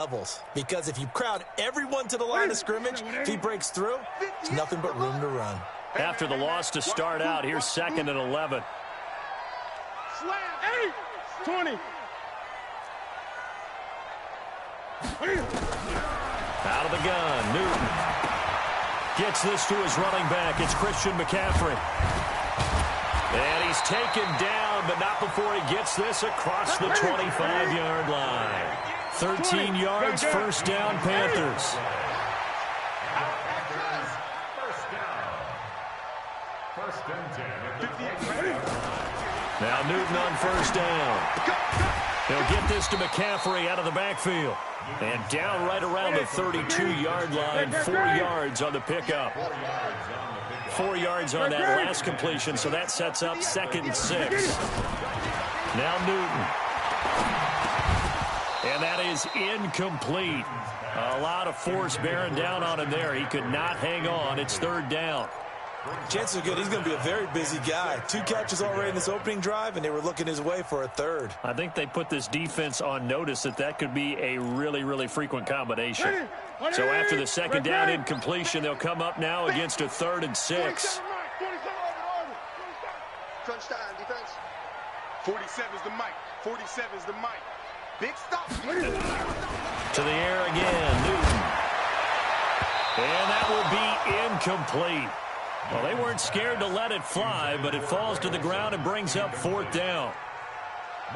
levels, because if you crowd everyone to the line of scrimmage, if he breaks through, there's nothing but room to run. After the loss to start out, here's 2nd and 11. Slam. 20. Out of the gun, Newton gets this to his running back. It's Christian McCaffrey. And he's taken down, but not before he gets this across the 25-yard line. 13 yards, first down, Panthers. Now Newton on first down. He'll get this to McCaffrey out of the backfield. And down right around the 32-yard line, 4 yards on the pickup. 4 yards on that last completion, so that sets up 2nd and 6. Now Newton. And that is incomplete. A lot of force bearing down on him there. He could not hang on. It's 3rd down. Chances are good he's going to be a very busy guy. 2 catches already in this opening drive, and they were looking his way for a 3rd. I think they put this defense on notice that could be a really, really frequent combination. So after the 2nd down incompletion, they'll come up now against a 3rd and 6. Touchdown, defense. 47 is the mic. 47 is the mic. Big stop. To the air again, Newton. And that will be incomplete. Well, they weren't scared to let it fly, but it falls to the ground and brings up 4th down.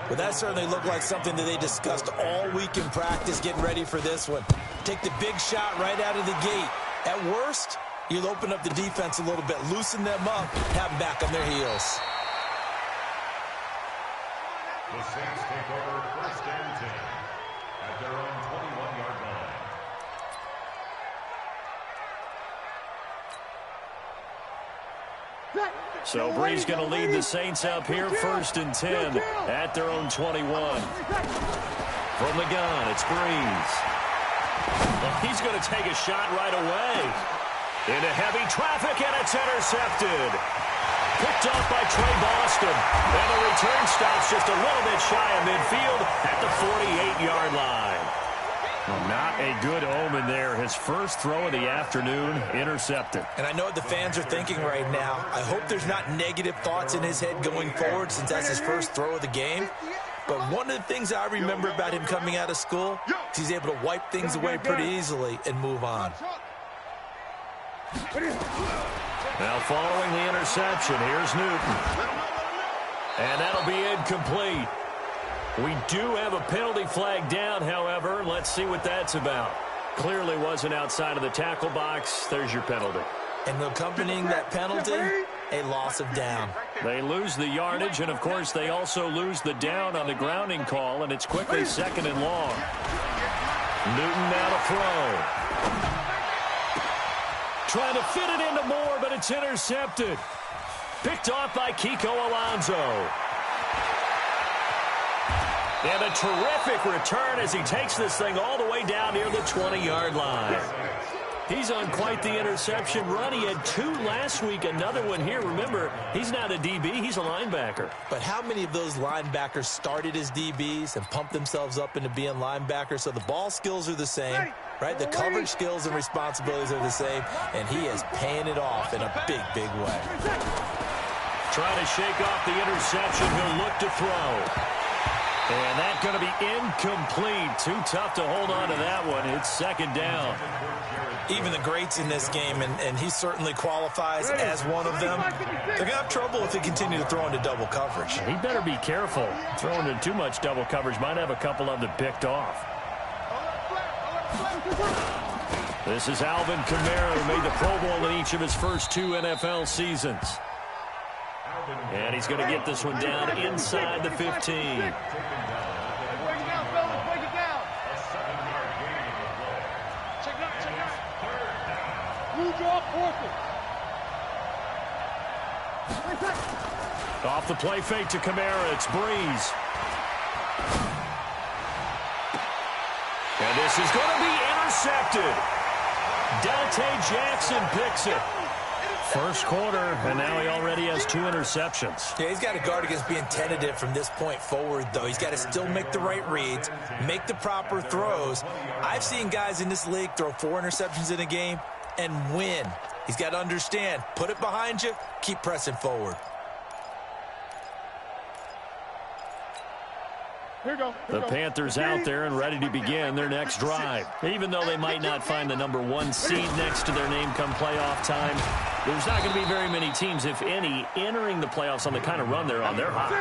Well, that certainly looked like something that they discussed all week in practice getting ready for this one. Take the big shot right out of the gate. At worst, you'll open up the defense a little bit, loosen them up, have them back on their heels. The Saints take over 1st and 10 at their own 21-yard line. So Brees going to lead the Saints up here, 1st and 10 at their own 21. From the gun, it's Brees. Well, he's going to take a shot right away. Into heavy traffic, and it's intercepted. Picked off by Trey Boston. And the return stops just a little bit shy of midfield at the 48-yard line. Well, not a good omen there. His first throw of the afternoon, intercepted. And I know what the fans are thinking right now. I hope there's not negative thoughts in his head going forward since that's his first throw of the game. But one of the things I remember about him coming out of school is he's able to wipe things away pretty easily and move on. Now following the interception, here's Newton. And that'll be incomplete. We do have a penalty flag down, however. Let's see what that's about. Clearly wasn't outside of the tackle box. There's your penalty. And accompanying that penalty, a loss of down. They lose the yardage, and, of course, they also lose the down on the grounding call, and it's quickly 2nd and long. Newton now to throw. Trying to fit it into Moore, but it's intercepted. Picked off by Kiko Alonso. And a terrific return as he takes this thing all the way down near the 20-yard line. He's on quite the interception run. He had 2 last week, another one here. Remember, he's not a DB, he's a linebacker. But how many of those linebackers started as DBs and pumped themselves up into being linebackers? So the ball skills are the same, right? The coverage skills and responsibilities are the same, and he is paying it off in a big, big way. Trying to shake off the interception. He'll look to throw. And that's going to be incomplete. Too tough to hold on to that one. It's 2nd down. Even the greats in this game, and he certainly qualifies as one of them, they're going to have trouble if they continue to throw into double coverage. He better be careful. Throwing in too much double coverage might have a couple of them picked off. This is Alvin Kamara, who made the Pro Bowl in each of his first 2 NFL seasons. And he's going to get this one down inside the 15. Off the play fake to Kamara, it's Brees. And this is going to be intercepted. Dante Jackson picks it. First quarter, and now he already has 2 interceptions. Yeah, he's got to guard against being tentative from this point forward, though. He's got to still make the right reads, make the proper throws. I've seen guys in this league throw 4 interceptions in a game and win. He's got to understand, put it behind you, keep pressing forward. The Panthers out there and ready to begin their next drive. Even though they might not find the number 1 seed next to their name come playoff time, there's not going to be very many teams, if any, entering the playoffs on the kind of run they're on. They're hot.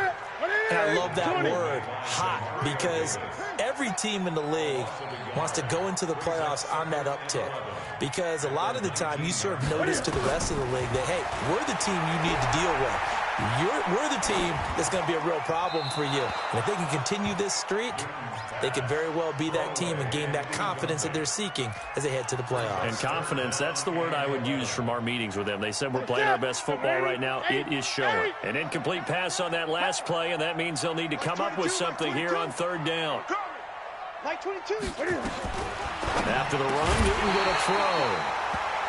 And I love that word, hot, because every team in the league wants to go into the playoffs on that uptick. Because a lot of the time you serve notice to the rest of the league that, hey, we're the team you need to deal with. We're the team that's going to be a real problem for you. And if they can continue this streak, they could very well be that team and gain that confidence that they're seeking as they head to the playoffs. And confidence, that's the word I would use from our meetings with them. They said we're playing our best football right now. It is showing. An incomplete pass on that last play, and that means they'll need to come up with something here on 3rd down. After the run, Newton going to throw.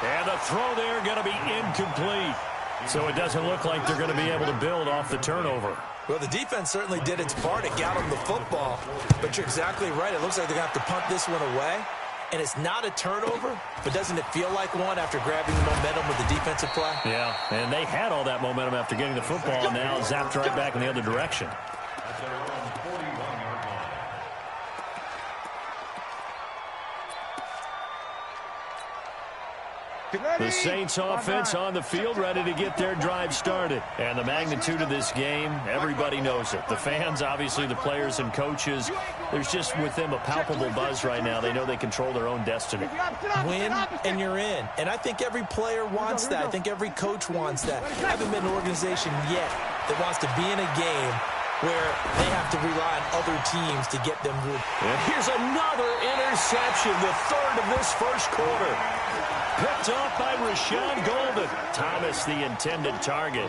And the throw there going to be incomplete. So it doesn't look like they're going to be able to build off the turnover. Well, the defense certainly did its part. It got them the football. But you're exactly right. It looks like they're going to have to punt this one away. And it's not a turnover, but doesn't it feel like one after grabbing the momentum with the defensive play? Yeah, and they had all that momentum after getting the football, and now zapped right back in the other direction. The Saints offense on the field, ready to get their drive started. And the magnitude of this game, everybody knows it. The fans, obviously the players and coaches, there's just with them a palpable buzz right now. They know they control their own destiny. Win and you're in. And I think every player wants that. I think every coach wants that. I haven't been an organization yet that wants to be in a game where they have to rely on other teams to get them good. And here's another interception, the 3rd of this first quarter. Picked off by Rashawn Golden. Thomas, the intended target.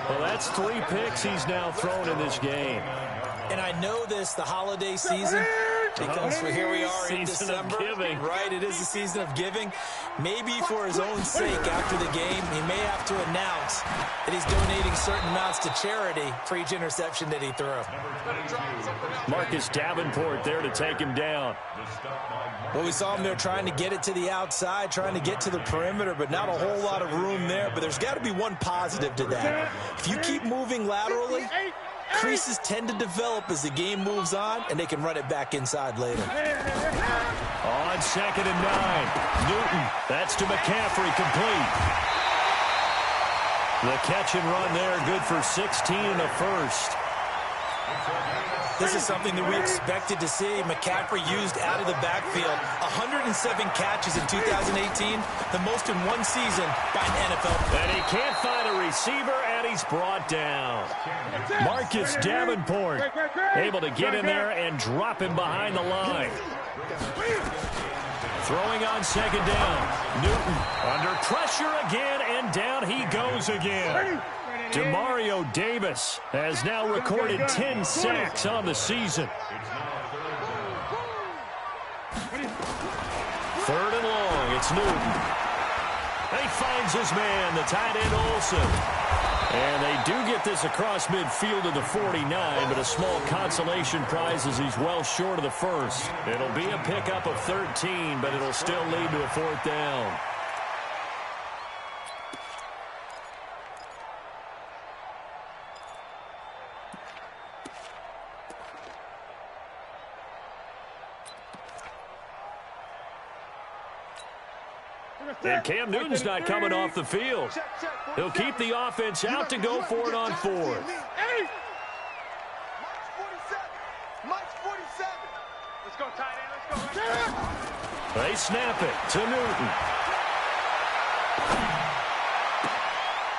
Well, that's 3 picks he's now thrown in this game. And I know this, the holiday season, because here we are in December. Right, it is the season of giving. Maybe for his own sake after the game, he may have to announce that he's donating certain amounts to charity for each interception that he threw. Marcus Davenport there to take him down. Well, we saw him there trying to get it to the outside, trying to get to the perimeter, but not a whole lot of room there. But there's got to be one positive to that. If you keep moving laterally, creases tend to develop as the game moves on, and they can run it back inside later. On 2nd and 9. Newton, that's to McCaffrey, complete. The catch and run there, good for 16 and a first. This is something that we expected to see. McCaffrey used out of the backfield. 107 catches in 2018, the most in one season by an NFL player. And he can't find a receiver, and he's brought down. Marcus Davenport able to get in there and drop him behind the line. Throwing on 2nd down. Newton under pressure again, and down he goes again. Demario Davis has now recorded 10 sacks on the season. 3rd and long, it's Newton. He finds his man, the tight end Olsen. And they do get this across midfield to the 49, but a small consolation prize as he's well short of the first. It'll be a pickup of 13, but it'll still lead to a 4th down. And Cam Newton's not coming off the field. He'll keep the offense out to go for it on 4th. Let's go, tight end. Let's go. They snap it to Newton.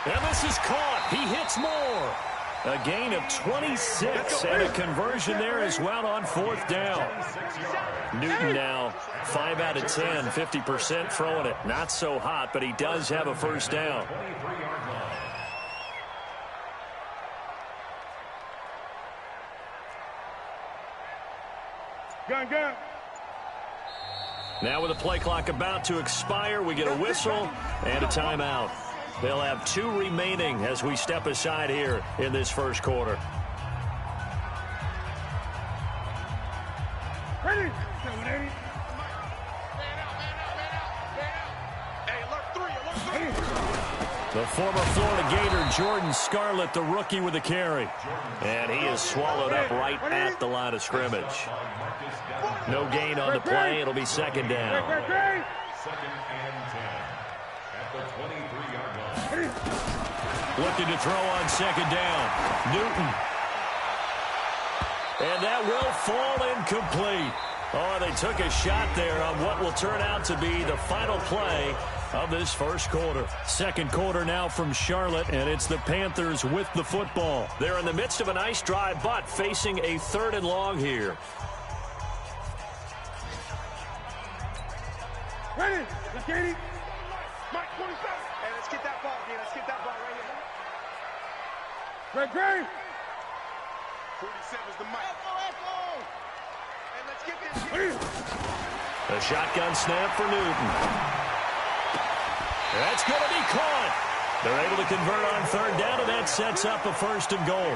And this is caught. He hits more. A gain of 26 and a conversion there as well on 4th down. Newton now 5 out of 10, 50% throwing it. Not so hot, but he does have a 1st down. Gun. Now with the play clock about to expire, we get a whistle and a timeout. They'll have 2 remaining as we step aside here in this first quarter. Ready? Hey, alert 3, alert 3. The former Florida Gator, Jordan Scarlett, the rookie with the carry. And he is swallowed up right at the line of scrimmage. No gain on the play. It'll be second down. Second and 10 at the 23-yard line. Looking to throw on second down. Newton. And that will fall incomplete. Oh, they took a shot there on what will turn out to be the final play of this first quarter. Second quarter now from Charlotte, and it's the Panthers with the football. They're in the midst of a nice drive, but facing a 3rd and long here. Ready? Let's get it. Mike, 27. Hey, let's get that ball again. Let's get that ball right here. Ready? 47's the mic. Hey, let's get this. A shotgun snap for Newton. That's going to be caught. They're able to convert on 3rd down, and that sets up a 1st and goal.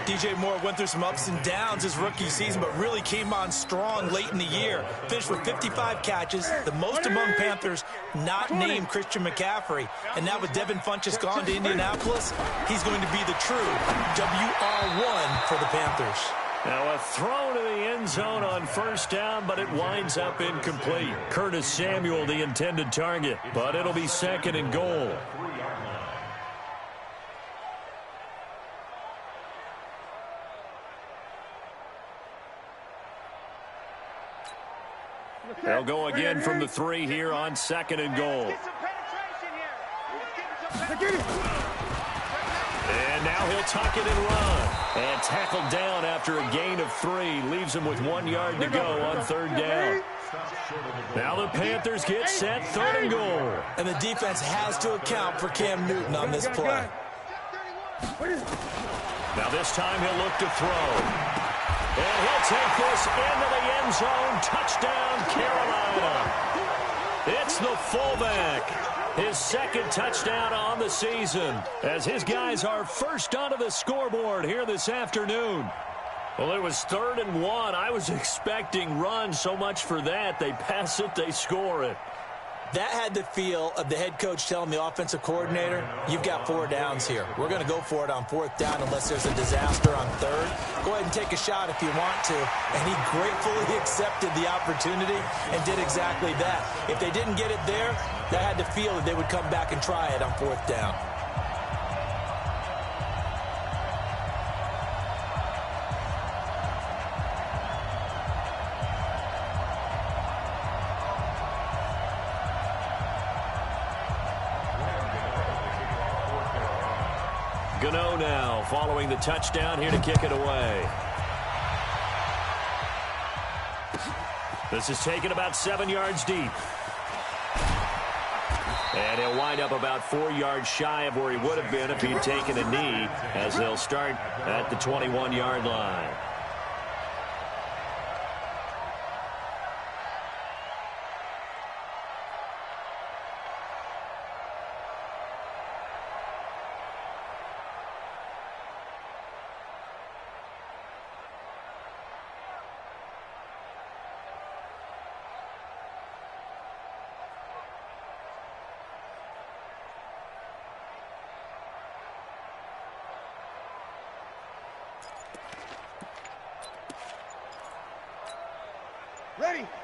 DJ Moore went through some ups and downs his rookie season, but really came on strong late in the year. Finished with 55 catches, the most among Panthers not named Christian McCaffrey. And now with Devin Funchess gone to Indianapolis, he's going to be the true WR1 for the Panthers. Now a throw to the end zone on 1st down, but it winds up incomplete. Curtis Samuel, the intended target, but it'll be 2nd and goal. They'll go again from the 3 here on 2nd and goal. And now he'll tuck it and run. And tackled down after a gain of 3. Leaves him with 1 yard to go on 3rd down. Now the Panthers get set, 3rd and goal. And the defense has to account for Cam Newton on this play. Now this time he'll look to throw. And he'll take this into the end zone. Touchdown, Carolina. It's the fullback. His 2nd touchdown on the season as his guys are first onto the scoreboard here this afternoon. Well, it was 3rd and 1. I was expecting runs, so much for that. They pass it, they score it. That had the feel of the head coach telling the offensive coordinator, you've got 4 downs here. We're going to go for it on 4th down unless there's a disaster on 3rd. Go ahead and take a shot if you want to. And he gratefully accepted the opportunity and did exactly that. If they didn't get it there, that had the feel that they would come back and try it on 4th down. Gano now following the touchdown here to kick it away. This is taken about 7 yards deep. And he'll wind up about 4 yards shy of where he would have been if he'd taken a knee, as they'll start at the 21-yard line.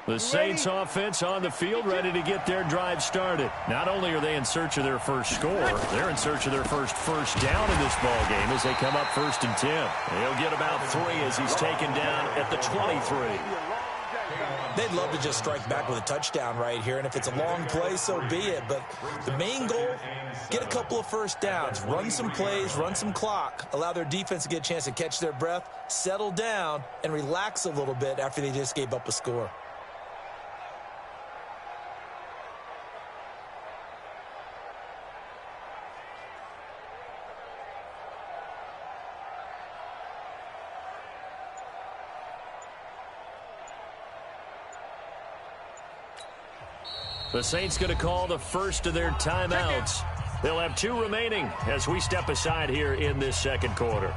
The Saints offense on the field, ready to get their drive started. Not only are they in search of their first score, they're in search of their first down in this ball game as they come up 1st and 10. He'll get about 3 as he's taken down at the 23. They'd love to just strike back with a touchdown right here, and if it's a long play, so be it. But the main goal, get a couple of 1st downs, run some plays, run some clock, allow their defense to get a chance to catch their breath, settle down, and relax a little bit after they just gave up a score. The Saints going to call the first of their timeouts. They'll have 2 remaining as we step aside here in this second quarter.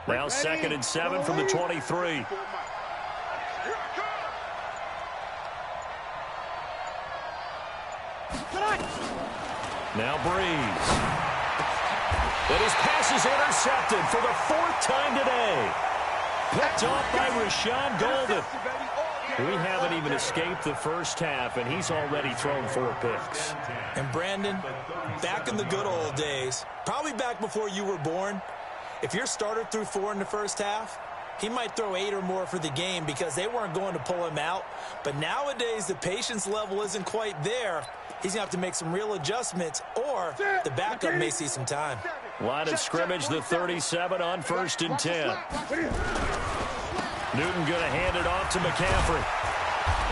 Now 2nd and 7 from the 23. Now Breeze. And his pass is intercepted for the 4th time today. Picked off by Rashawn Golden. We haven't even escaped the first half, and he's already thrown 4 picks. And Brandon, back in the good old days, probably back before you were born, if your starter threw 4 in the first half, he might throw 8 or more for the game because they weren't going to pull him out. But nowadays, the patience level isn't quite there. He's going to have to make some real adjustments, or the backup may see some time. Line of scrimmage, the 37 on 1st and 10. Newton going to hand it off to McCaffrey.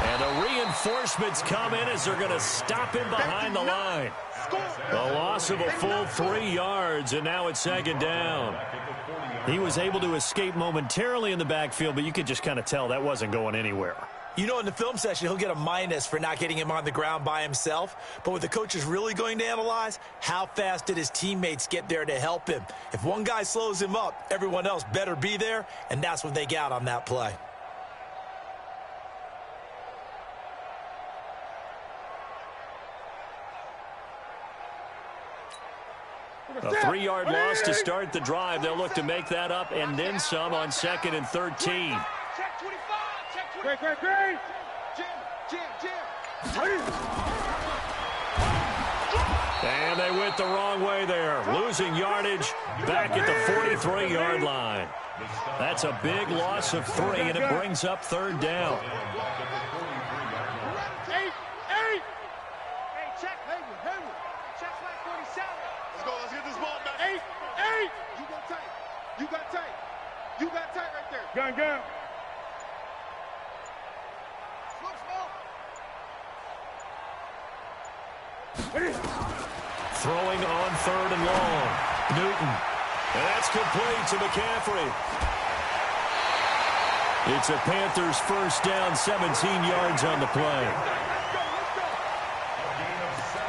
And the reinforcements come in as they're going to stop him behind the line. A loss of a full 3 yards, and now it's 2nd down. He was able to escape momentarily in the backfield, but you could just kind of tell that wasn't going anywhere. You know, in the film session, he'll get a minus for not getting him on the ground by himself. But what the coach is really going to analyze, how fast did his teammates get there to help him? If one guy slows him up, everyone else better be there, and that's what they got on that play. A 3-yard loss to start the drive. They'll look to make that up and then some on 2nd and 13. Check 25. Check 25. Great. Jam. And they went the wrong way there. Losing yardage back at the 43-yard line. That's a big loss of 3, and it brings up 3rd down. Gun. Throwing on 3rd and long. Newton. And that's complete to McCaffrey. It's a Panthers 1st down, 17 yards on the play.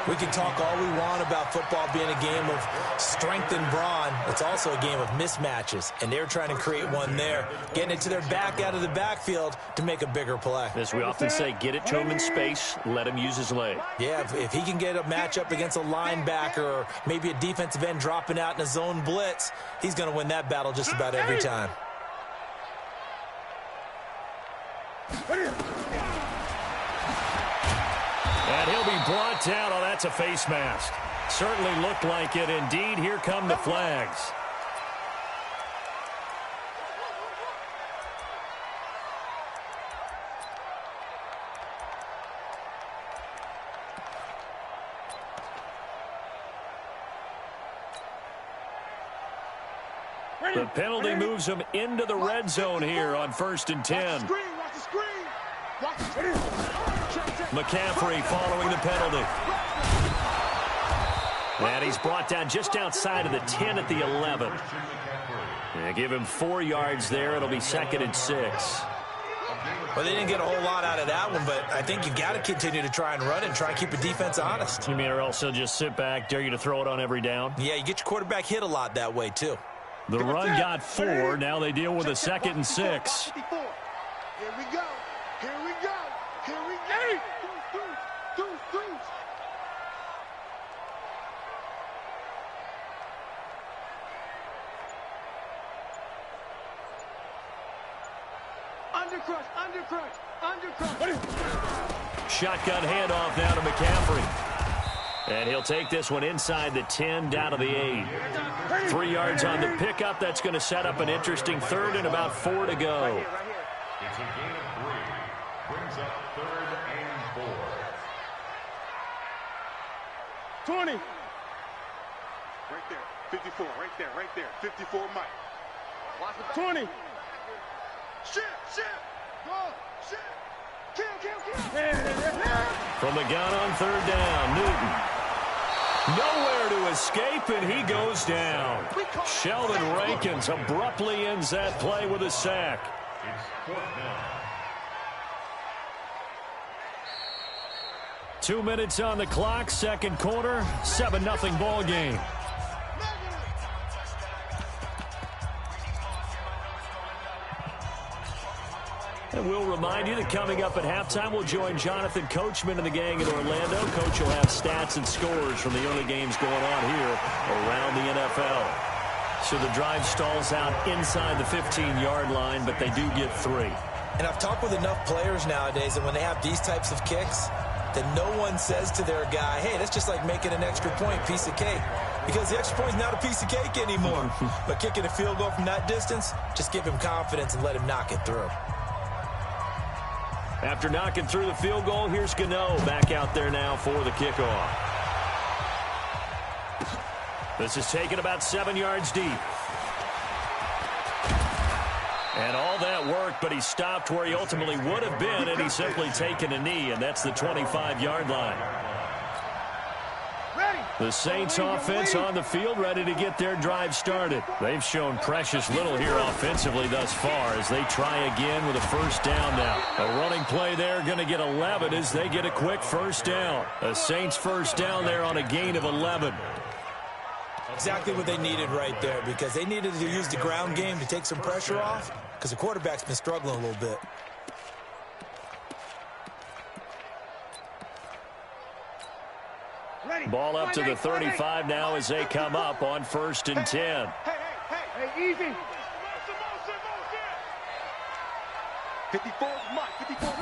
We can talk all we want about football being a game of strength and brawn. It's also a game of mismatches, and they're trying to create one there, getting it to their back out of the backfield to make a bigger play. As we often say, get it to him in space, let him use his leg. Yeah, if he can get a matchup against a linebacker or maybe a defensive end dropping out in a zone blitz, he's going to win that battle just about every time. And he'll be brought down. Oh, that's a face mask. Certainly looked like it. Indeed, here come the flags. The penalty moves him into the red zone here on 1st and 10. McCaffrey following the penalty. And he's brought down just outside of the 10 at the 11. Yeah, give him 4 yards there. It'll be 2nd and 6. Well, they didn't get a whole lot out of that one, but I think you've got to continue to try and run and try and keep the defense honest. You mean, or else he'll just sit back, dare you to throw it on every down? Yeah, you get your quarterback hit a lot that way, too. The run got 4. Now they deal with a 2nd and 6. Here we go. Undercrush. Shotgun handoff now to McCaffrey. And he'll take this one inside the 10, down to the 8. 3 yards on the pickup. That's going to set up an interesting 3rd and about 4 to go. It's a gain of 3. Brings up 3rd and 4. 20. Right there. 54, right there, right there. 54, Mike. 20. Shit, shit. Go, shit. Kill. From the gun on third down, Newton. Nowhere to escape, and he goes down. Sheldon Rankins abruptly ends that play with a sack. It's fourth down. 2 minutes on the clock, second quarter, 7-0 ball game. And we'll remind you that coming up at halftime, we'll join Jonathan Coachman and the gang in Orlando. Coach will have stats and scores from the early games going on here around the NFL. So the drive stalls out inside the 15-yard line, but they do get 3. And I've talked with enough players nowadays that when they have these types of kicks, that no one says to their guy, hey, that's just like making an extra point, piece of cake. Because the extra point is not a piece of cake anymore. But kicking a field goal from that distance, just give him confidence and let him knock it through. After knocking through the field goal, here's Gano back out there now for the kickoff. This is taken about 7 yards deep. And all that work, but he stopped where he ultimately would have been, and he's simply taken a knee, and that's the 25-yard line. The Saints offense on the field, ready to get their drive started. They've shown precious little here offensively thus far as they try again with a first down now. A running play there, going to get 11 as they get a quick first down. A Saints first down there on a gain of 11. Exactly what they needed right there, because they needed to use the ground game to take some pressure off, because the quarterback's been struggling a little bit. Ball up to the 35 now as they come up on 1st and 10. Hey, easy. 54, Mike. 54.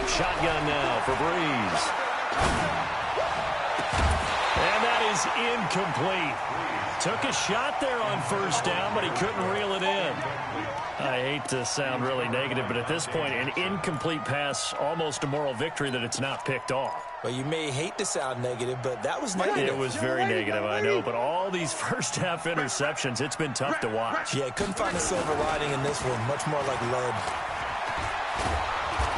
Shotgun now for Breeze. And that is incomplete. Took a shot there on first down, but he couldn't reel it in. I hate to sound really negative, but at this point, an incomplete pass, almost a moral victory that it's not picked off. Well, you may hate to sound negative, but that was negative. It was very negative, I know, but all these first-half interceptions, it's been tough to watch. Yeah, couldn't find a silver lining in this one, much more like lead.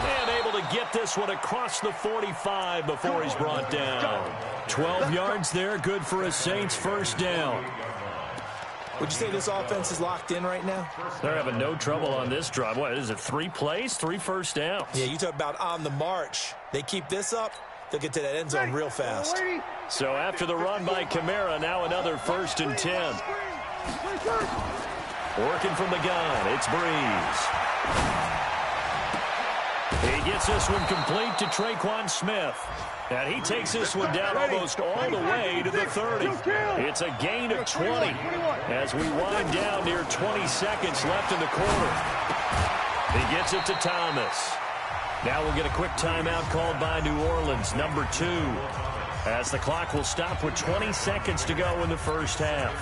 And able to get this one across the 45 before he's brought down. 12 yards there, good for a Saints first down. Would you say this offense is locked in right now? They're having no trouble on this drive. What is it, 3 plays, 3 first downs? Yeah, you talk about on the march. They keep this up, they'll get to that end zone real fast. So after the run by Kamara, now another 1st and 10. Working from the gun, it's Breeze. He gets this one complete to Traquan Smith. And he takes this one down almost all the way to the 30. It's a gain of 20 as we wind down near 20 seconds left in the quarter. He gets it to Thomas. Now we'll get a quick timeout called by New Orleans, number 2, as the clock will stop with 20 seconds to go in the first half.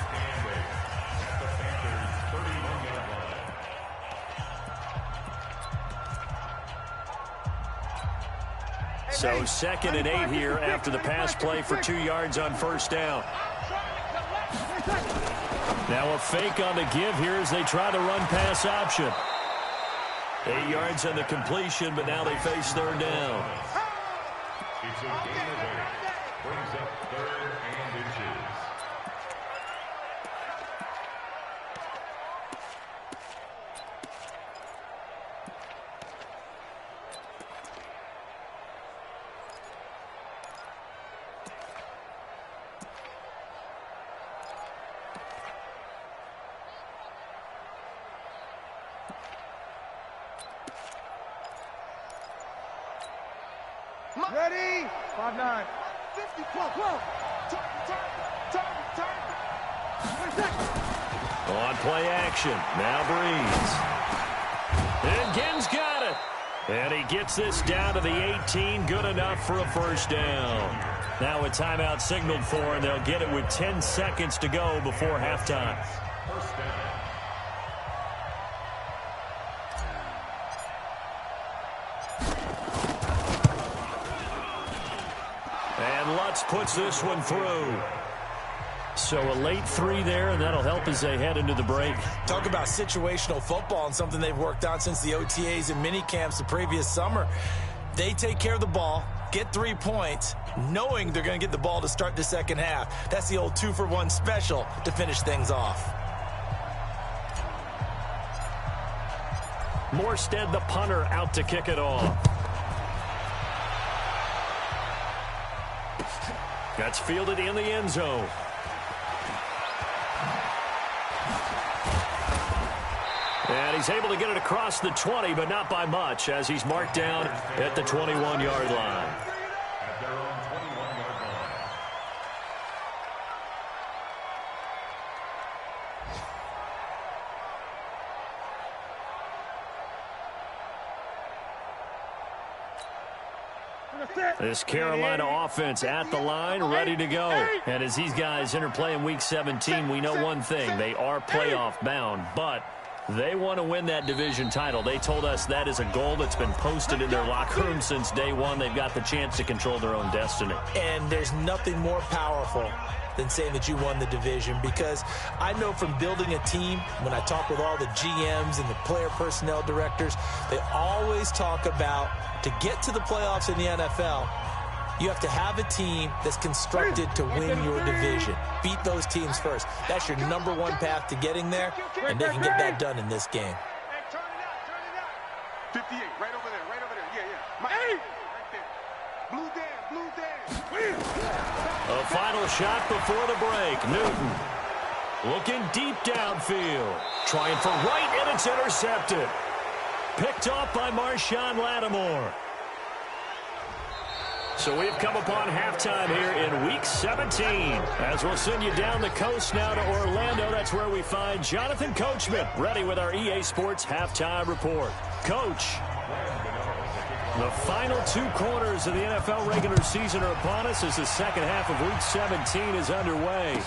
So 2nd and 8 here after the pass play for 2 yards on first down. Now a fake on the give here as they try the run pass option. 8 yards on the completion, but now they face third down. It's a gain of 8. Brings up 3rd and inches. Ready? 5-9. 50, 12. Turn. On play action. Now Breeze. And Ginn's got it. And he gets this down to the 18. Good enough for a first down. Now a timeout signaled for, and they'll get it with 10 seconds to go before halftime. First down. And Lutz puts this one through. So a late 3 there, and that'll help as they head into the break. Talk about situational football and something they've worked on since the OTAs and mini camps the previous summer. They take care of the ball, get 3 points, knowing they're going to get the ball to start the second half. That's the old 2-for-1 special to finish things off. Morstead, the punter, out to kick it off. That's fielded in the end zone. And he's able to get it across the 20, but not by much, as he's marked down at the 21-yard line. At their own 21-yard line. This Carolina offense at the line, ready to go. And as these guys interplay in Week 17, we know one thing. They are playoff bound, but they want to win that division title. They told us that is a goal that's been posted in their locker room since day one. They've got the chance to control their own destiny. And there's nothing more powerful than saying that you won the division, because I know from building a team, when I talk with all the GMs and the player personnel directors, they always talk about, to get to the playoffs in the NFL, you have to have a team that's constructed to win your division. Beat those teams first. That's your number one path to getting there, and they can get that done in this game. 58, right over there, yeah. Right there. Blue Dan. A final shot before the break. Newton looking deep downfield. Trying for right, and it's intercepted. Picked off by Marshawn Lattimore. So we've come upon halftime here in Week 17. As we'll send you down the coast now to Orlando. That's where we find Jonathan Coachman ready with our EA Sports Halftime Report. Coach, the final 2 quarters of the NFL regular season are upon us as the second half of Week 17 is underway.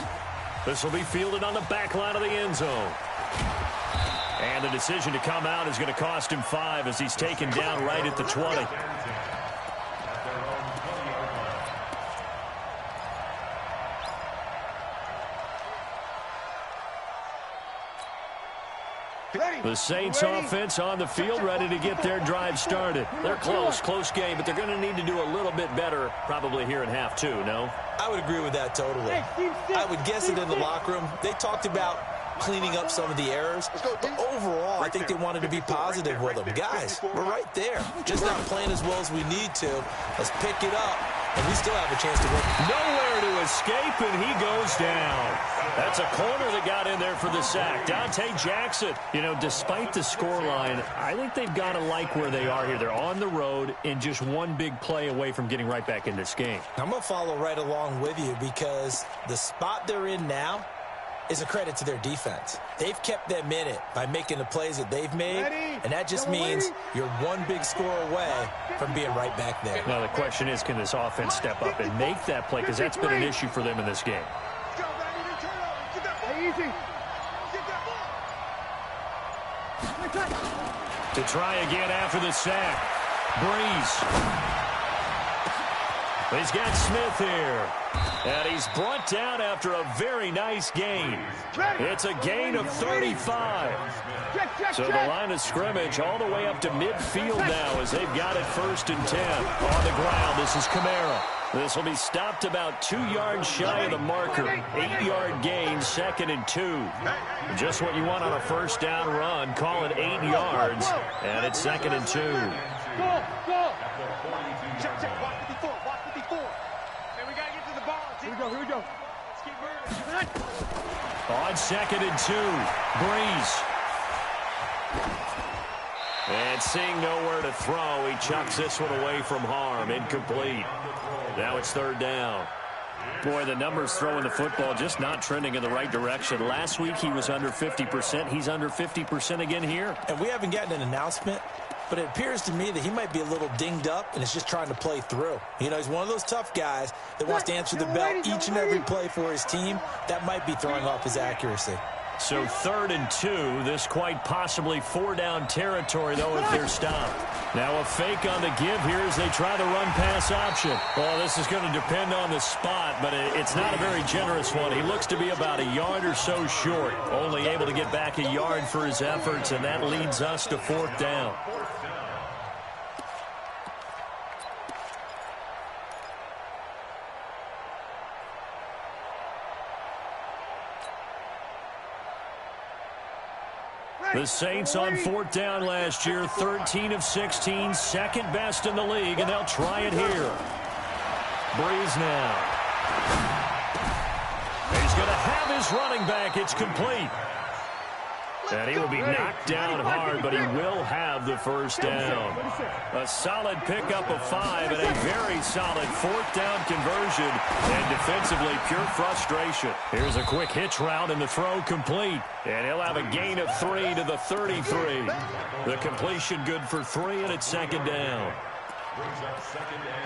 This will be fielded on the back line of the end zone. And the decision to come out is going to cost him 5 as he's taken down right at the 20. The Saints offense on the field, ready to get their drive started. They're close game, but they're going to need to do a little bit better probably here in half 2, no? I would agree with that totally. I would guess it in the locker room. They talked about cleaning up some of the errors, but overall, I think they wanted to be positive with them. Guys, we're right there. Just not playing as well as we need to. Let's pick it up, and we still have a chance to win. Nowhere to escape, and he goes down. That's a corner that got in there for the sack. Dante Jackson. You know, despite the scoreline, I think they've got to like where they are here. They're on the road and just one big play away from getting right back in this game. I'm going to follow right along with you, because the spot they're in now is a credit to their defense. They've kept them in it by making the plays that they've made, and that just means you're one big score away from being right back there. Now, the question is, can this offense step up and make that play? Because that's been an issue for them in this game. To try again after the sack. Breeze. He's got Smith here. And he's brought down after a very nice gain. It's a gain of 35. So the line of scrimmage all the way up to midfield now as they've got it 1st and 10. On the ground, this is Kamara. This will be stopped about 2 yards shy of the marker. 8-yard gain, 2nd and 2. Just what you want on a first down run. Call it 8 yards, and it's 2nd and 2. Go. Check. Watch 54. Man, we got to get to the ball. Here we go. Let's keep moving. On 2nd and 2, Breeze. And seeing nowhere to throw, he chucks this one away from harm. Incomplete. Now it's 3rd down. Boy, the numbers throwing the football just not trending in the right direction. Last week he was under 50%. He's under 50% again here. And we haven't gotten an announcement, but it appears to me that he might be a little dinged up and is just trying to play through. You know, he's one of those tough guys that wants to answer the bell each and every play for his team. That might be throwing off his accuracy. So 3rd and 2. This quite possibly 4-down territory, though, if they're stopped. Now a fake on the give here as they try the run-pass option. Well, this is going to depend on the spot, but it's not a very generous one. He looks to be about a yard or so short, only able to get back a yard for his efforts, and that leads us to 4th down. The Saints on 4th down last year, 13 of 16, second best in the league, and they'll try it here. Breeze now. He's going to have his running back. It's complete. And he will be knocked down hard, but he will have the first down. A solid pickup of 5 and a very solid 4th down conversion. And defensively, pure frustration. Here's a quick hitch route and the throw complete. And he'll have a gain of 3 to the 33. The completion good for 3, and it's 2nd down.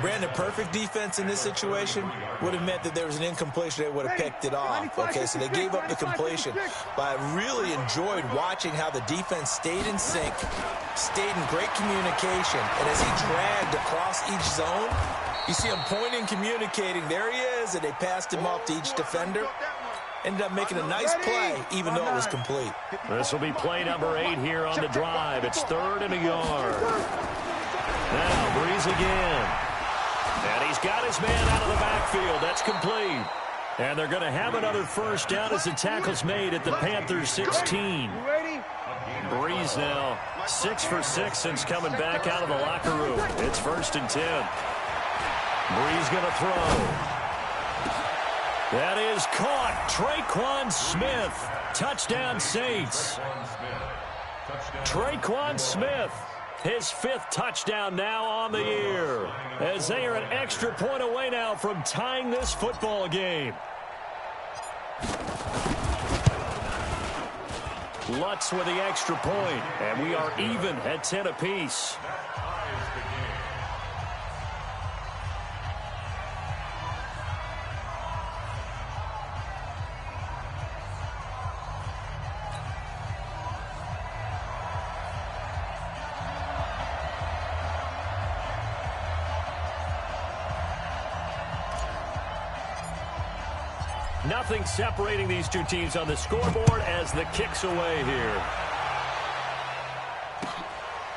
Brandon, perfect defense in this situation would have meant that there was an incompletion. They would have picked it off. Okay, so they gave up the completion. But I really enjoyed watching how the defense stayed in sync, stayed in great communication. And as he dragged across each zone, you see him pointing, communicating. There he is, and they passed him off to each defender. Ended up making a nice play, even though it was complete. This will be play number 8 here on the drive. It's 3rd and a yard. Now, Breeze again. And he's got his man out of the backfield. That's complete. And they're going to have another first down as the tackle's made at the Panthers' 16. Breeze now 6 for 6 since coming back out of the locker room. It's 1st and 10. Breeze going to throw. That is caught. Traquan Smith. Touchdown, Saints. Traquan Smith. His 5th touchdown now on the year, as they are an extra point away now from tying this football game. Lutz with the extra point, and we are even at 10 apiece. Nothing separating these two teams on the scoreboard as the kick's away here.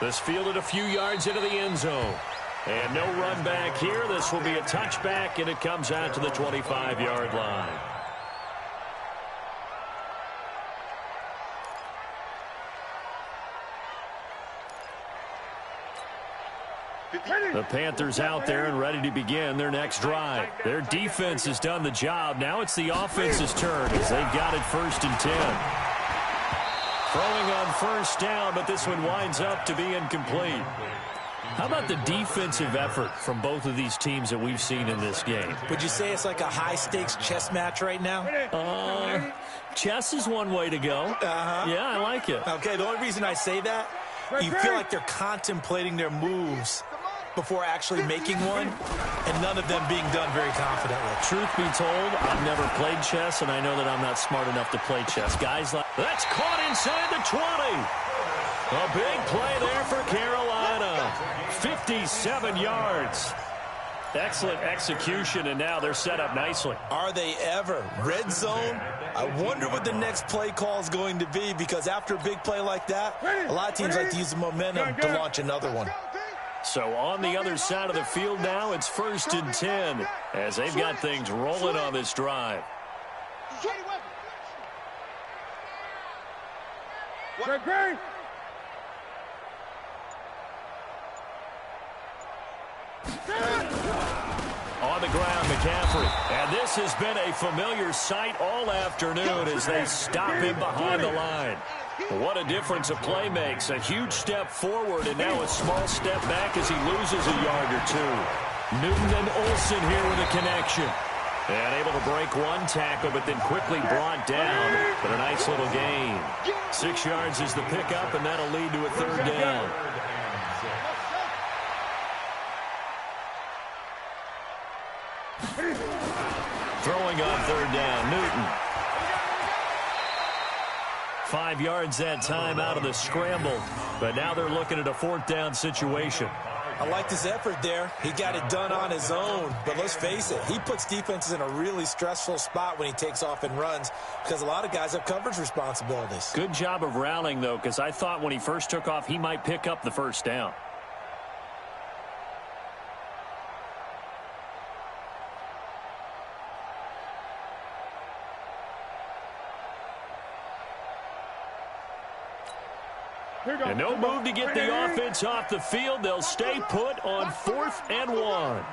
This fielded a few yards into the end zone. And no run back here. This will be a touchback, and it comes out to the 25-yard line. The Panthers out there and ready to begin their next drive. Their defense has done the job. Now it's the offense's turn as they've got it 1st and 10. Throwing on first down, but this one winds up to be incomplete. How about the defensive effort from both of these teams that we've seen in this game? Would you say it's like a high-stakes chess match right now? Chess is one way to go. Yeah, I like it. Okay, the only reason I say that, you feel like they're contemplating their moves before actually making one, and none of them being done very confidently. Truth be told, I've never played chess, and I know that I'm not smart enough to play chess. Guys like... That's caught inside the 20. A big play there for Carolina. 57 yards. Excellent execution, and now they're set up nicely. Are they ever? Red zone? I wonder what the next play call is going to be, because after a big play like that, a lot of teams like to use the momentum to launch another one. So on the other side of the field now, it's 1st and 10 as they've got things rolling on this drive. On the ground, McCaffrey. And this has been a familiar sight all afternoon as they stop him behind the line. What a difference a play makes. A huge step forward and now a small step back as he loses a yard or two. Newton and Olsen here with a connection. And able to break one tackle, but then quickly brought down. But a nice little gain. 6 yards is the pickup, and that'll lead to a 3rd down. Throwing on 3rd down, Newton. 5 yards that time out of the scramble. But now they're looking at a 4th down situation. I like this effort there. He got it done on his own. But let's face it, he puts defenses in a really stressful spot when he takes off and runs because a lot of guys have coverage responsibilities. Good job of rallying, though, because I thought when he first took off, he might pick up the 1st down. And no move to get the offense off the field. They'll stay put on 4th and 1.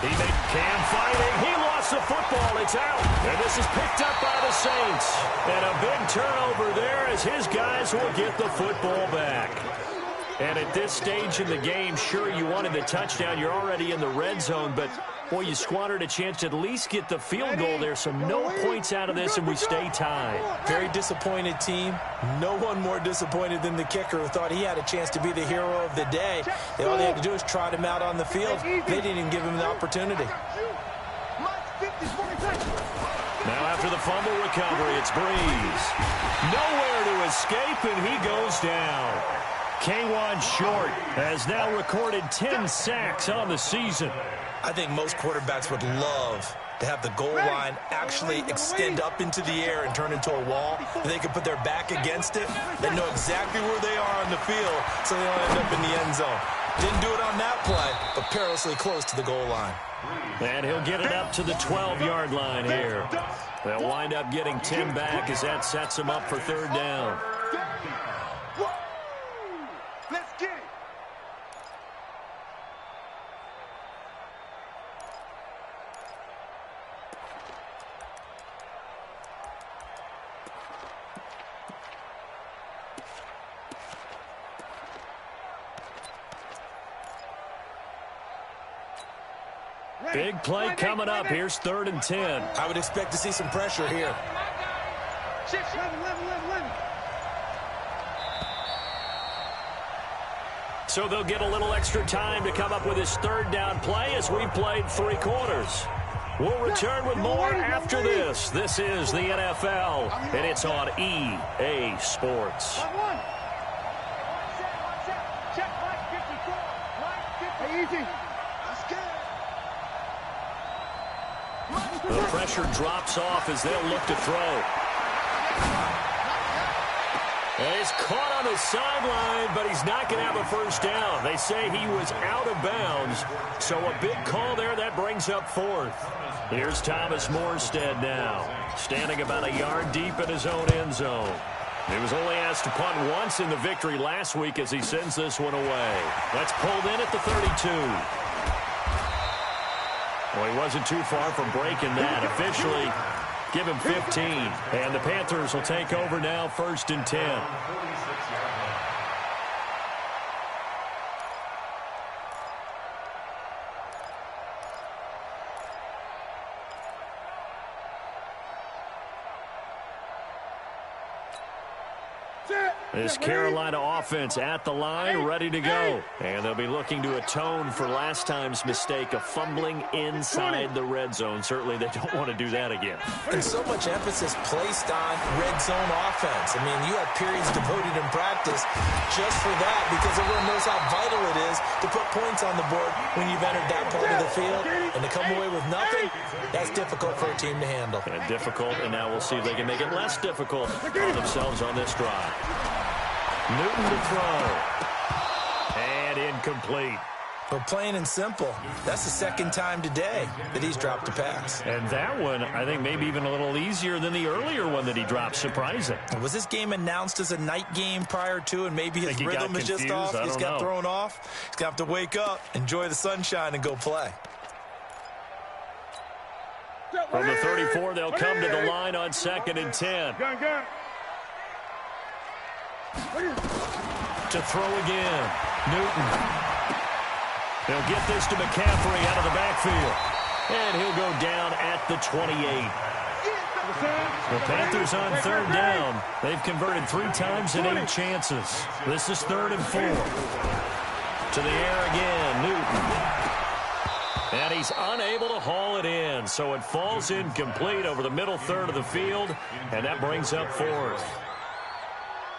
He made Cam fighting. He lost the football. It's out. And this is picked up by the Saints. And a big turnover there as his guys will get the football back. And at this stage in the game, sure, you wanted the touchdown. You're already in the red zone, but boy, you squandered a chance to at least get the field goal there. So no points out of this, and we stay tied. Very disappointed team. No one more disappointed than the kicker who thought he had a chance to be the hero of the day. All they had to do was trot him out on the field. They didn't even give him the opportunity. Now after the fumble recovery, it's Breeze. Nowhere to escape, and he goes down. K'Wan Short has now recorded 10 sacks on the season. I think most quarterbacks would love to have the goal line actually extend up into the air and turn into a wall. They could put their back against it. They know exactly where they are on the field, so they don't end up in the end zone. Didn't do it on that play, but perilously close to the goal line. And he'll get it up to the 12-yard line here. They'll wind up getting 10 back as that sets them up for 3rd down. Let's get it. Big play coming up. Here's 3rd and 10. I would expect to see some pressure here. So they'll get a little extra time to come up with his 3rd down play as we've played 3 quarters. We'll return with more after this. This is the NFL, and it's on EA Sports. The pressure drops off as they'll look to throw. And he's caught on the sideline, but he's not going to have a 1st down. They say he was out of bounds, so a big call there. That brings up 4th. Here's Thomas Morstead now, standing about a yard deep in his own end zone. He was only asked to punt once in the victory last week as he sends this one away. That's pulled in at the 32. Well, he wasn't too far from breaking that. Officially, give him 15. And the Panthers will take over now, 1st and 10. This Carolina offense at the line, ready to go. And they'll be looking to atone for last time's mistake of fumbling inside the red zone. Certainly they don't want to do that again. And so much emphasis placed on red zone offense. I mean, you have periods devoted in practice just for that because everyone knows how vital it is to put points on the board when you've entered that part of the field. And to come away with nothing, that's difficult for a team to handle. And difficult, and now we'll see if they can make it less difficult on themselves on this drive. Newton to throw. And incomplete. But plain and simple, that's the 2nd time today that he's dropped a pass. And that one, I think, maybe even a little easier than the earlier one that he dropped. Surprising. Was this game announced as a night game prior to, and maybe his rhythm is just off? He's got thrown off. He's going to have to wake up, enjoy the sunshine, and go play. From the 34, they'll come to the line on 2nd and 10. To throw again. Newton. They'll get this to McCaffrey out of the backfield. And he'll go down at the 28. The Panthers on 3rd down. They've converted 3 times in 8 chances. This is 3rd and 4. To the air again. Newton. And he's unable to haul it in, so it falls incomplete over the middle third of the field, and that brings up fourth.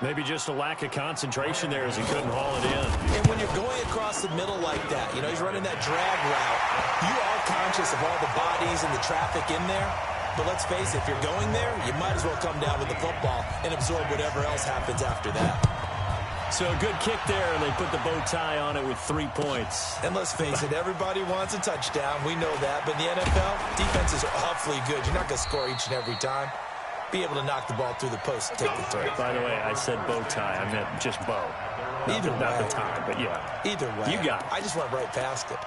Maybe just a lack of concentration there as he couldn't haul it in. And when you're going across the middle like that, he's running that drag route, you are conscious of all the bodies and the traffic in there. But let's face it, if you're going there, you might as well come down with the football and absorb whatever else happens after that. So a good kick there, and they put the bow tie on it with 3 points. And let's face it, everybody wants a touchdown. We know that. But in the NFL, defense is awfully good. You're not going to score each and every time. Be able to knock the ball through the post and take the throw. By the way, I said bow tie. I meant just bow. Either way. Not the tie, but yeah. Either way. You got it. I just went right past it.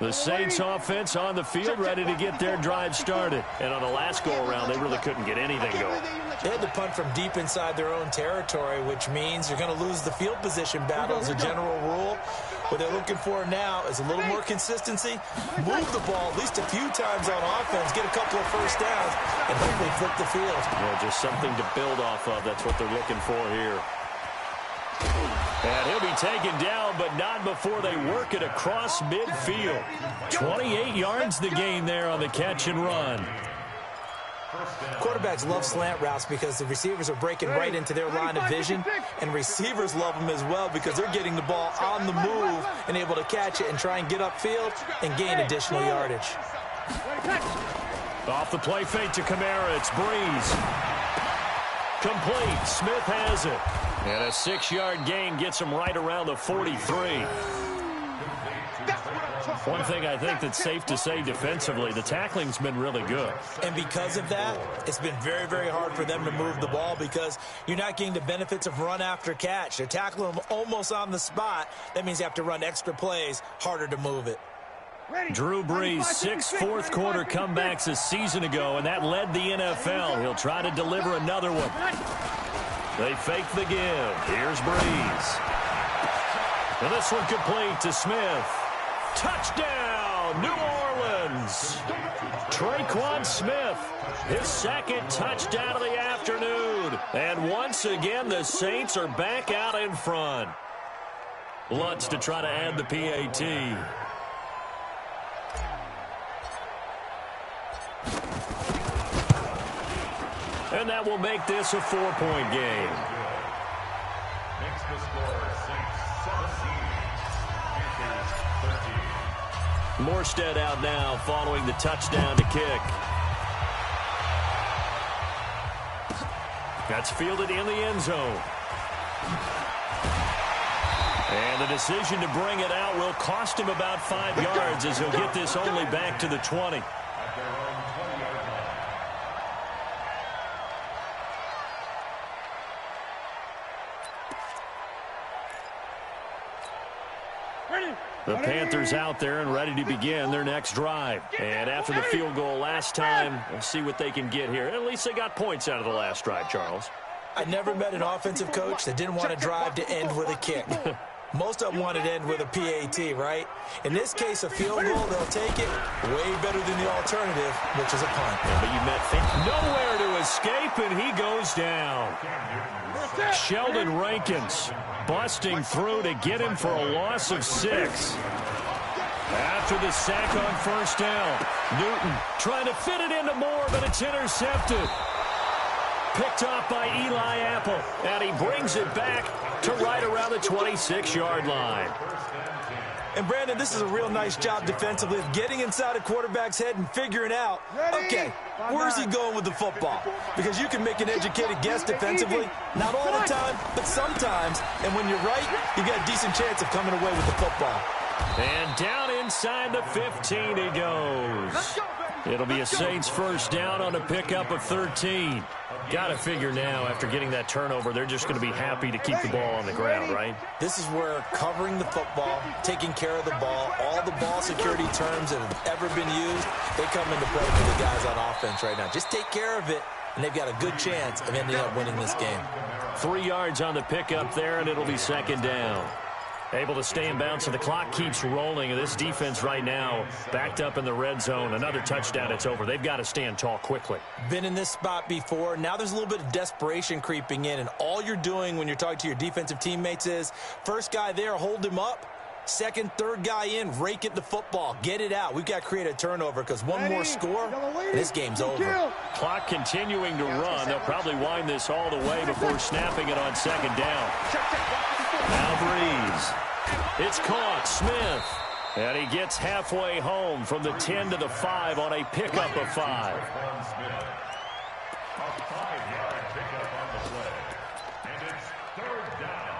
The Saints offense on the field, ready to get their drive started. And on the last go-around, they really couldn't get anything going. They had to punt from deep inside their own territory, which means you're going to lose the field position battle as a general rule. What they're looking for now is a little more consistency, move the ball at least a few times on offense, get a couple of first downs, and hopefully flip the field. Well, just something to build off of. That's what they're looking for here. And he'll be taken down, but not before they work it across midfield. 28 yards the gain there on the catch and run. Quarterbacks love slant routes because the receivers are breaking right into their line of vision, and receivers love them as well because they're getting the ball on the move and able to catch it and try and get upfield and gain additional yardage. Off the play fake to Kamara, it's Breeze. Complete, Smith has it. And a 6-yard gain gets him right around the 43. One thing I think that's safe to say defensively, the tackling's been really good. And because of that, it's been very, very hard for them to move the ball because you're not getting the benefits of run after catch. They're tackling them almost on the spot. That means you have to run extra plays, harder to move it. Drew Brees, 6 fourth-quarter comebacks a season ago, and that led the NFL. He'll try to deliver another one. They fake the give. Here's Brees. And this one complete to Smith. Touchdown, New Orleans. Traquan Smith, his second touchdown of the afternoon. And once again, the Saints are back out in front. Lutz to try to add the PAT. And that will make this a 4-point game. Makes the score Saints 17, Panthers 13. Morstead out now following the touchdown to kick. That's fielded in the end zone. And the decision to bring it out will cost him about 5 yards as he'll get this only back to the 20. At their own 20-yard line. The Panthers out there and ready to begin their next drive. And after the field goal last time, we'll see what they can get here. At least they got points out of the last drive, Charles. I never met an offensive coach that didn't want a drive to end with a kick. Most of them want it to end with a PAT, right? In this case, a field goal, they'll take it way better than the alternative, which is a punt. Yeah, but you met nowhere to escape, and he goes down. Sheldon Rankins busting through to get him for a loss of 6. After the sack on first down, Newton trying to fit it into Moore, but it's intercepted. Picked off by Eli Apple, and he brings it back to right around the 26-yard line. And, Brandon, this is a real nice job defensively of getting inside a quarterback's head and figuring out, okay, where's he going with the football? Because you can make an educated guess defensively, not all the time, but sometimes. And when you're right, you got a decent chance of coming away with the football. And down inside the 15 he goes. It'll be a Saints first down on a pickup of 13. Got to figure now, after getting that turnover, they're just going to be happy to keep the ball on the ground, right? This is where covering the football, taking care of the ball, all the ball security terms that have ever been used, they come into play for the guys on offense right now. Just take care of it, and they've got a good chance of ending up winning this game. 3 yards on the pickup there, and it'll be second down. Able to stay in bounds, so the clock keeps rolling. And this defense right now backed up in the red zone. Another touchdown, it's over. They've got to stand tall quickly. Been in this spot before. Now there's a little bit of desperation creeping in, and all you're doing when you're talking to your defensive teammates is first guy there, hold him up. Second, third guy in, rake at the football. Get it out. We've got to create a turnover because one more score, and this game's over. Clock continuing to run. They'll probably wind this all the way before snapping it on second down. Now Breeze. It's caught. Smith. And he gets halfway home from the 10 to the 5 on a pickup of 5. A 5-yard pickup on the play. And it's third down.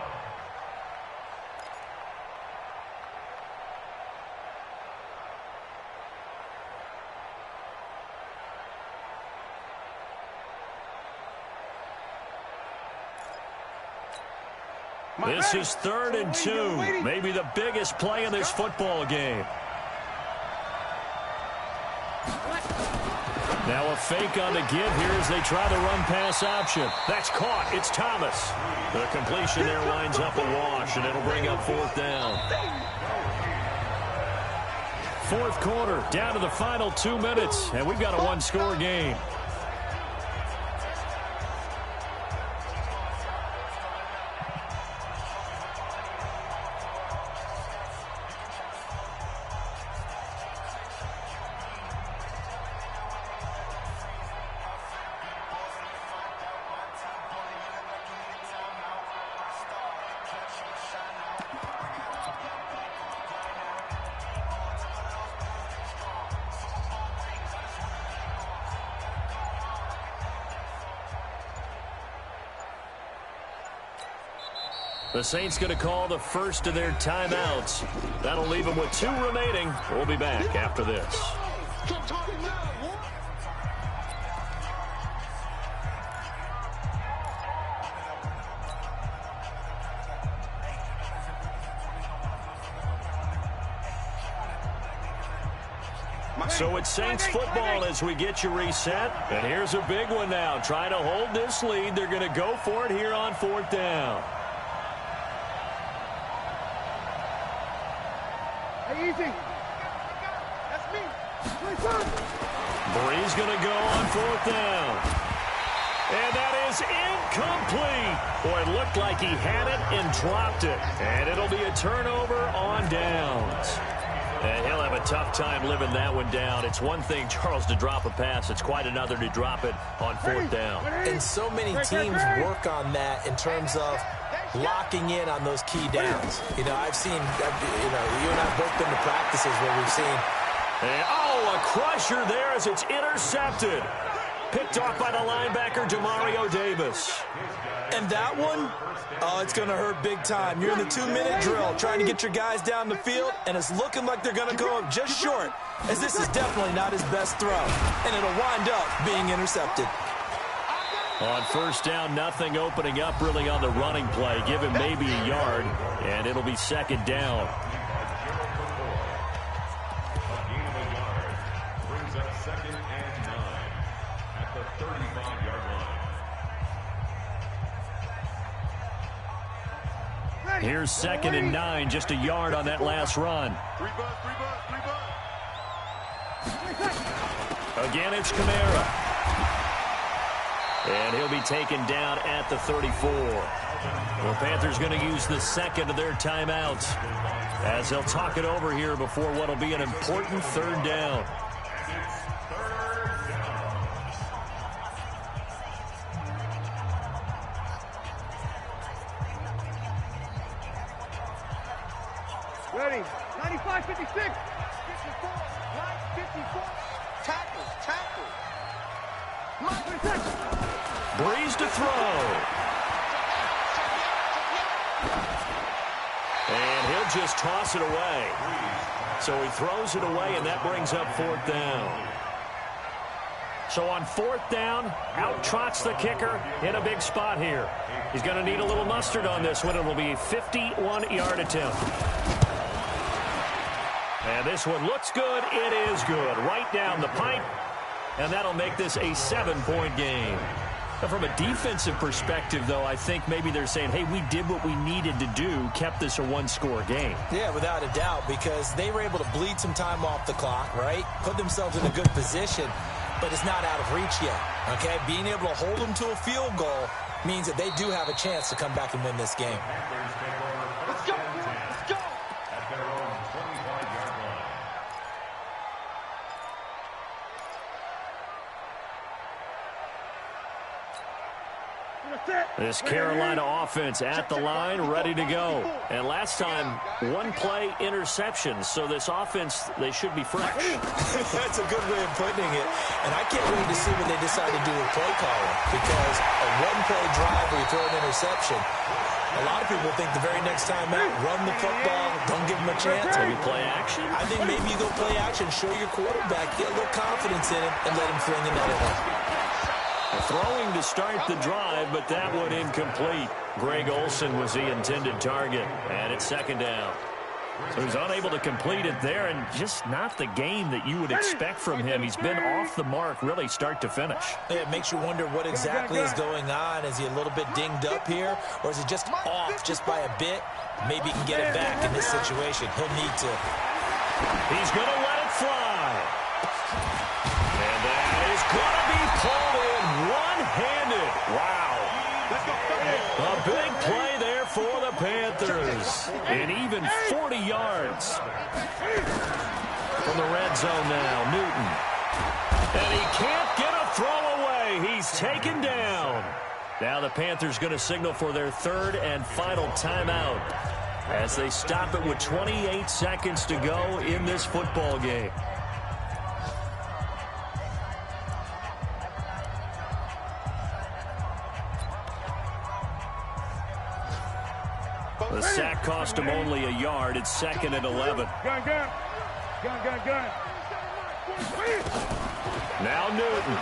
This is 3rd and 2. Maybe the biggest play in this football game. Now a fake on the give here as they try the run-pass option. That's caught. It's Thomas. The completion there winds up a wash, and it'll bring up 4th down. 4th quarter, down to the final 2 minutes, and we've got a one-score game. The Saints going to call the first of their timeouts. That'll leave them with 2 remaining. We'll be back after this. So it's Saints football as we get you reset. And here's a big one now. Trying to hold this lead. They're going to go for it here on 4th down. Easy. That's me. Breeze going to go on 4th down. And that is incomplete. Boy, it looked like he had it and dropped it. And it'll be a turnover on downs. And he'll have a tough time living that one down. It's one thing, Charles, to drop a pass. It's quite another to drop it on 4th down. And so many teams work on that in terms of locking in on those key downs. You know, I've seen, you and I both been to practices where we've seen. And, a crusher there as it's intercepted. Picked off by the linebacker, Demario Davis. And that one, it's going to hurt big time. You're in the 2-minute drill trying to get your guys down the field, and it's looking like they're going to go up just short, as this is definitely not his best throw. And it'll wind up being intercepted. On 1st down, nothing opening up really on the running play. Give him maybe a yard, and it'll be 2nd down. Brings up 2nd and 9 at the 35-yard line. Here's 2nd and 9, just a yard on that last run. 3 bus. Again, it's Kamara. And he'll be taken down at the 34. The Panthers going to use the 2nd of their timeouts as they'll talk it over here before what will be an important 3rd down. Ready. 95, 56. 54. 54. Tackle. Breeze to throw. And he'll just toss it away. So he throws it away, and that brings up 4th down. So on 4th down, out trots the kicker in a big spot here. He's going to need a little mustard on this one. It will be a 51-yard attempt. And this one looks good. It is good. Right down the pipe. And that'll make this a 7-point game. From a defensive perspective, though, I think maybe they're saying, hey, we did what we needed to do, kept this a one-score game. Yeah, without a doubt, because they were able to bleed some time off the clock, right? Put themselves in a good position, but it's not out of reach yet, okay? Being able to hold them to a field goal means that they do have a chance to come back and win this game. Let's go! Let's go! At their own 25-yard line. This Carolina offense at the line, ready to go. And last time, one-play interception. So this offense, they should be fresh. That's a good way of putting it. And I can't wait to see what they decide to do with play calling. Because a one-play drive where you throw an interception, a lot of people think the very next time out, run the football, don't give them a chance. Maybe play action? I think maybe you go play action, show your quarterback, get a little confidence in him, and let him fling another one. Throwing to start the drive, but that one incomplete. Greg Olsen was the intended target, and it's second down. So he's unable to complete it there, and just not the game that you would expect from him. He's been off the mark, really, start to finish. Yeah, it makes you wonder what exactly is going on. Is he a little bit dinged up here, or is he just off just by a bit? Maybe he can get it back in this situation. He'll need to. He's going to let it fly. And that is going to be pulled in one-handed. Wow. A big play there for the Panthers. And even 40 yards. From the red zone now, Newton. And he can't get a throw away. He's taken down. Now the Panthers going to signal for their third and final timeout as they stop it with 28 seconds to go in this football game. The sack cost him only a yard. It's second and 11. Gun. Now Newton.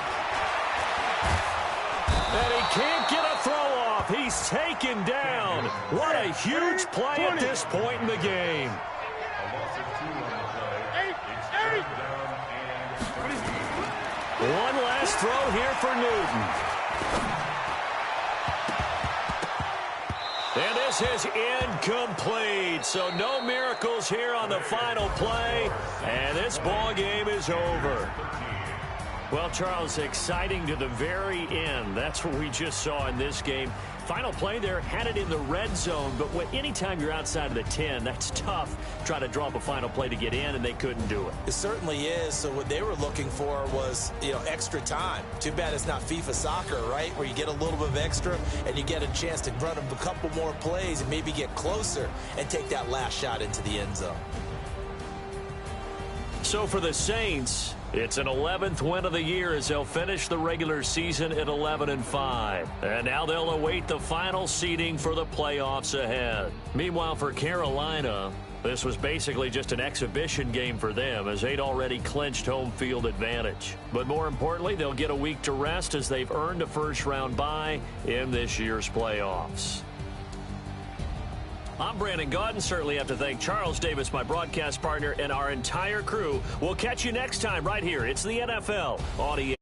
And he can't get a throw off. He's taken down. What a huge play at this point in the game. A loss of 2 on the play. It's third down and 3. One last throw here for Newton. And this is incomplete. So no miracles here on the final play. And this ball game is over. Well, Charles, exciting to the very end. That's what we just saw in this game. Final play there, had it in the red zone, but anytime you're outside of the 10, that's tough. Try to draw up a final play to get in, and they couldn't do it. It certainly is. So what they were looking for was, extra time. Too bad it's not FIFA soccer, right, where you get a little bit of extra and you get a chance to run a couple more plays and maybe get closer and take that last shot into the end zone. So for the Saints, it's an 11th win of the year as they'll finish the regular season at 11-5. And now they'll await the final seeding for the playoffs ahead. Meanwhile, for Carolina, this was basically just an exhibition game for them as they'd already clinched home field advantage. But more importantly, they'll get a week to rest as they've earned a first-round bye in this year's playoffs. I'm Brandon Gaudin. Certainly have to thank Charles Davis, my broadcast partner, and our entire crew. We'll catch you next time right here. It's the NFL on ESPN.